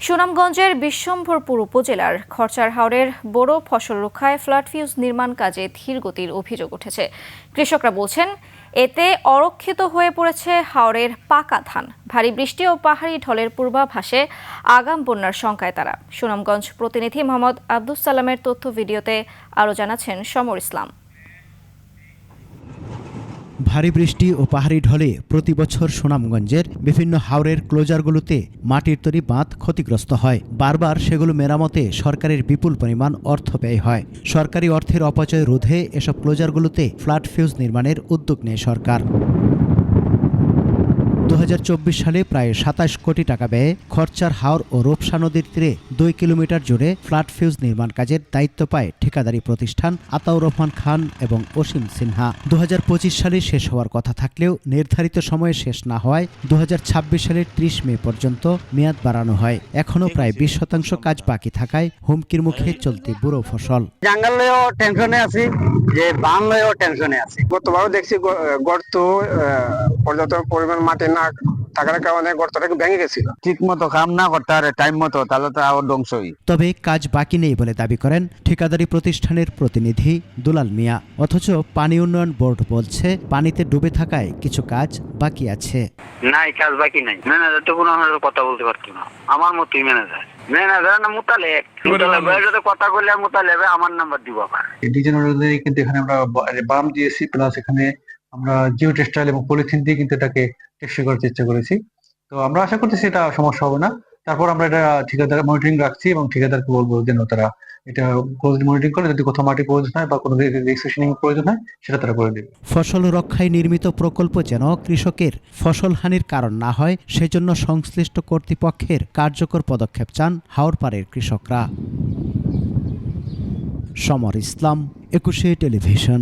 সুনামগঞ্জের বিশ্বম্ভরপুর উপজেলার খরচার হাওরের বড় ফসল রক্ষায় ফ্লাড ফিউজ নির্মাণ কাজে ধীর গতির অভিযোগ উঠেছে। কৃষকরা বলছেন, এতে অরক্ষিত হয়ে পড়েছে হাওরের পাকা ধান। ভারী বৃষ্টি ও পাহাড়ি ঢলের পূর্বাভাসে আগাম বন্যার শঙ্কায় তারা। সুনামগঞ্জ প্রতিনিধি মোহাম্মদ আব্দুস সালামের তথ্য ভিডিওতে আরও জানাচ্ছেন সমর ইসলাম। ভারী বৃষ্টি ও পাহাড়ি ঢলে প্রতি বছর সুনামগঞ্জের বিভিন্ন হাওরের ক্লোজারগুলোতে মাটির তৈরি বাঁধ ক্ষতিগ্রস্ত হয়। বারবার সেগুলো মেরামতে সরকারের বিপুল পরিমাণ অর্থ ব্যয় হয়। সরকারি অর্থের অপচয় রোধে এসব ক্লোজারগুলোতে ফ্লাড ফিউজ নির্মাণের উদ্যোগ নেয় সরকার। 2024 সালে প্রায় 27 কোটি টাকা ব্যয়ে খরচার হাওর ও রূপসা নদীর তীরে 2 কিলোমিটার জুড়ে ফ্লাড ফিউজ নির্মাণ কাজের দায়িত্ব পায় ঠিকাদারি প্রতিষ্ঠান আতাউর রহমান খান এবং অসীম সিনহা। 2025 সালে শেষ হওয়ার কথা থাকলেও নির্ধারিত সময়ে শেষ না হওয়ায় 2026 সালের 30 মে পর্যন্ত মেয়াদ বাড়ানো হয়। এখনও প্রায় 20% কাজ বাকি থাকায় হুমকির মুখে চলতি বুড়ো ফসল। জাঙ্গালেও টেনশনে আছি, যে বাংলায়ও টেনশনে আছি। গতবারও দেখছি গর্ত পর্যাপ্ত পরিমাণ মাটি না থাকার কারণে গর্তটাকে ভেঙে গেছিল। ঠিক মতো কাম না করতে পারে টাইম মতো, তাহলে তো আবার ধ্বংসই। তবে কাজ বাকি নেই বলে দাবি করেন ঠিকাদারি প্রতিষ্ঠানের প্রতিনিধি দুলাল মিয়া। অথচ পানি উন্নয়ন বোর্ড বলছে পানিতে ডুবে থাকায় কিছু কাজ বাকি আছে। নাই, কাজ বাকি নাই। ম্যানেজার তো কোনো কথা বলতে পারতো না, আমার মতোই ম্যানেজার না মুতালেব কথা বললে মুতালেব আমার নাম্বার দিব। আবার ডিজাইন অনুযায়ী কিন্তু এখানে আমরা বাম দিয়েছি, প্লাস এখানে আমরা জিও টেক্সটাইল এবং পলিথিন দিয়ে কিন্তু এটাকে টেকসই করার চেষ্টা করেছি। তো আমরা আশা করতেছি এটা সমস্যা হবে না। তারপর আমরা এটা ঠিকাদার মনিটরিং রাখছি এবং ঠিকাদারকে বলবো যেন তারা এটা ক্লোজলি মনিটরিং করে, যদি কোথাও মাটি প্রয়োজন হয় বা কোনো রেজিস্ট্রেশনিং প্রয়োজন হয় সেটা তারা করে দেবে। ফসল রক্ষায় নির্মিত প্রকল্প যেন কৃষকের ফসল হানির কারণ না হয়, সেজন্য সংশ্লিষ্ট কর্তৃপক্ষের কার্যকর পদক্ষেপ চান হাওরপাড়ের কৃষকরা। সমর ইসলাম, 21 টেলিভিশন।